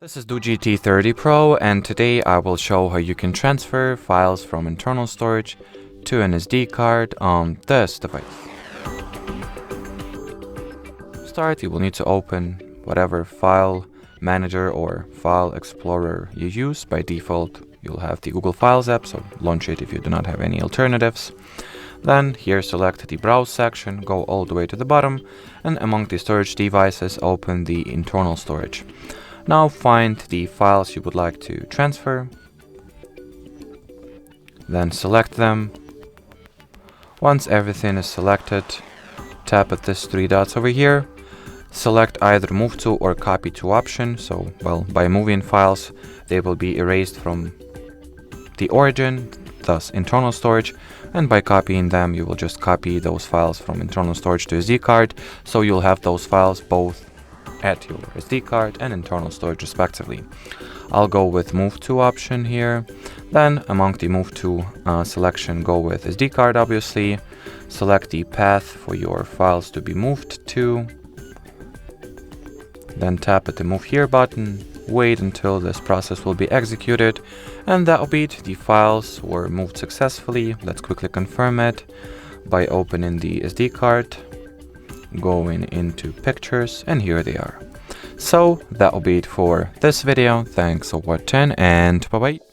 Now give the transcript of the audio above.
This is DOOGEE T30 Pro, and today I will show how you can transfer files from internal storage to an SD card on this device. To start, you will need to open whatever file manager or file explorer you use. By default, you'll have the Google Files app, so launch it if you do not have any alternatives. Then here select the Browse section, go all the way to the bottom, and among the storage devices open the internal storage. Now find the files you would like to transfer, then select them. Once everything is selected, tap at this three dots over here, select either Move to or Copy to option. So, by moving files, they will be erased from the origin, thus internal storage, and by copying them, you will just copy those files from internal storage to SD card, so you'll have those files both at your SD card and internal storage respectively. I'll go with Move to option here. Then among the Move to selection, go with SD card obviously. Select the path for your files to be moved to. Then tap at the Move Here button. Wait until this process will be executed, and that'll be it. The files were moved successfully. Let's quickly confirm it by opening the SD card, going into pictures, and here they are. So that'll be it for this video. Thanks for watching, and bye bye.